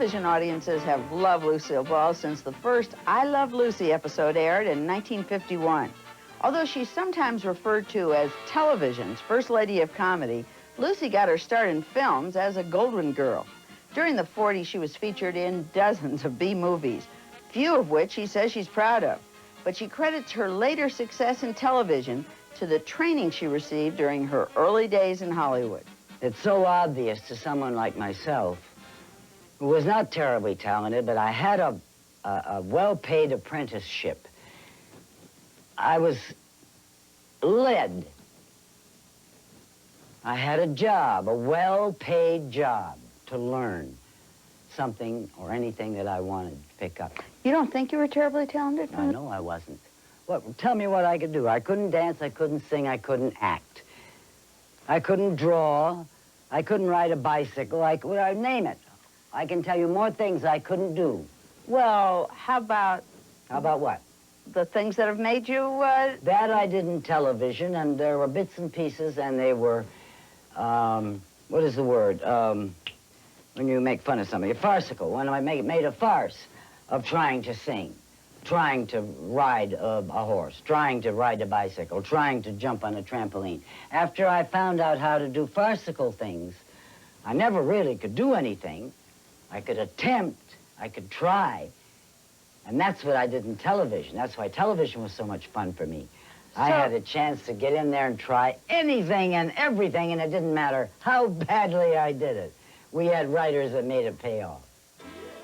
television audiences have loved Lucille Ball since the first I Love Lucy episode aired in 1951. Although she's sometimes referred to as television's first lady of comedy, Lucy got her start in films as a Goldwyn girl. During the 40s, she was featured in dozens of B-movies, few of which she says she's proud of. But she credits her later success in television to the training she received during her early days in Hollywood. It's so obvious to someone like myself, who was not terribly talented, but I had a well-paid apprenticeship. I was led. I had a job, a well-paid job, to learn something or anything that I wanted to pick up. You don't think you were terribly talented? I know I wasn't. Tell me what I could do. I couldn't dance, I couldn't sing, I couldn't act. I couldn't draw, I couldn't ride a bicycle, name it. I can tell you more things I couldn't do. Well, how about... How about what? The things that have made you, That I did in television, and there were bits and pieces, and they were, what is the word? When you make fun of somebody, farcical. When I made a farce of trying to sing, trying to ride a horse, trying to ride a bicycle, trying to jump on a trampoline. After I found out how to do farcical things, I never really could do anything. I could attempt, I could try. And that's what I did in television. That's why television was so much fun for me. I had a chance to get in there and try anything and everything, and it didn't matter how badly I did it. We had writers that made it pay off.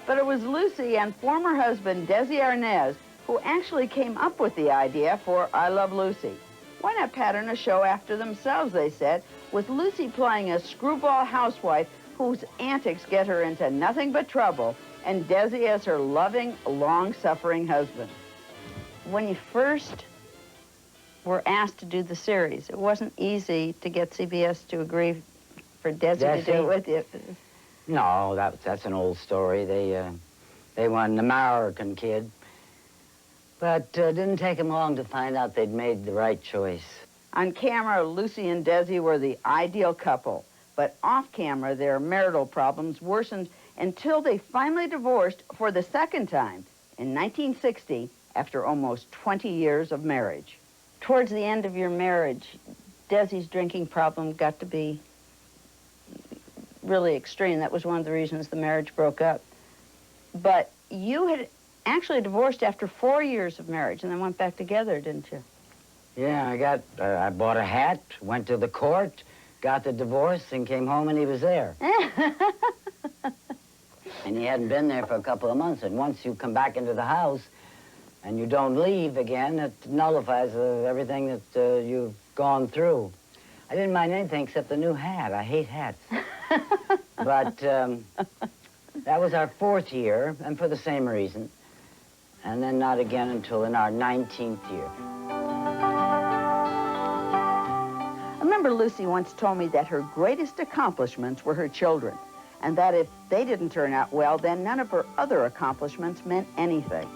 But it was Lucy and former husband Desi Arnaz who actually came up with the idea for I Love Lucy. Why not pattern a show after themselves, they said, with Lucy playing a screwball housewife whose antics get her into nothing but trouble, and Desi as her loving, long-suffering husband. When you first were asked to do the series, it wasn't easy to get CBS to agree for Desi to do it with you. No, that's an old story. They want an American kid. But it didn't take them long to find out they'd made the right choice. On camera, Lucy and Desi were the ideal couple. But off camera, their marital problems worsened until they finally divorced for the second time in 1960 after almost 20 years of marriage. Towards the end of your marriage, Desi's drinking problem got to be really extreme. That was one of the reasons the marriage broke up. But you had actually divorced after 4 years of marriage and then went back together, didn't you? Yeah, I bought a hat, went to the court, got the divorce, and came home, and he was there. And he hadn't been there for a couple of months. And once you come back into the house and you don't leave again, it nullifies everything that you've gone through. I didn't mind anything except the new hat. I hate hats. But that was our 4th year, and for the same reason. And then not again until in our 19th year. I remember Lucy once told me that her greatest accomplishments were her children, and that if they didn't turn out well, then none of her other accomplishments meant anything.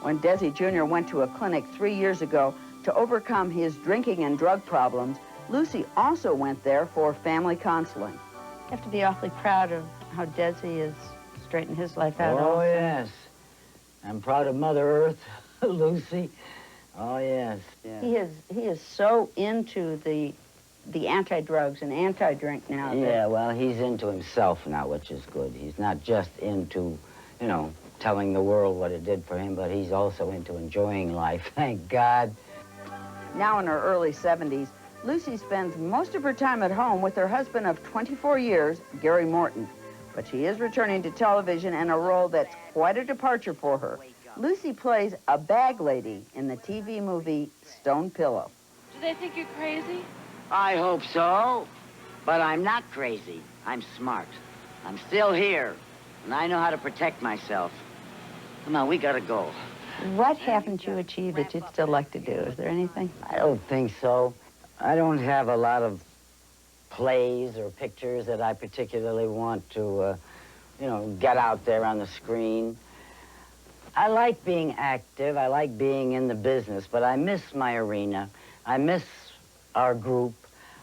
When Desi Jr. went to a clinic 3 years ago to overcome his drinking and drug problems, Lucy also went there for family counseling. You have to be awfully proud of how Desi has straightened his life out. Oh, also. yes. I'm proud of Mother Earth, Lucy. Oh, yes. Yeah. He is so into the anti-drugs and anti-drink now. Yeah, well, he's into himself now, which is good. He's not just into, telling the world what it did for him, but he's also into enjoying life, thank God. Now in her early 70s, Lucy spends most of her time at home with her husband of 24 years, Gary Morton. But she is returning to television in a role that's quite a departure for her. Lucy plays a bag lady in the TV movie Stone Pillow. Do they think you're crazy? I hope so, but I'm not crazy. I'm smart. I'm still here, and I know how to protect myself. Come on, we gotta go. What haven't you achieved that you'd still like to do? Is there anything? I don't think so. I don't have a lot of plays or pictures that I particularly want to, get out there on the screen. I like being active. I like being in the business, but I miss my arena. I miss our group.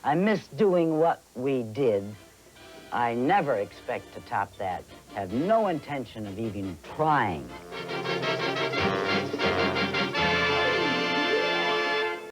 I miss doing what we did. I never expect to top that. Have no intention of even trying.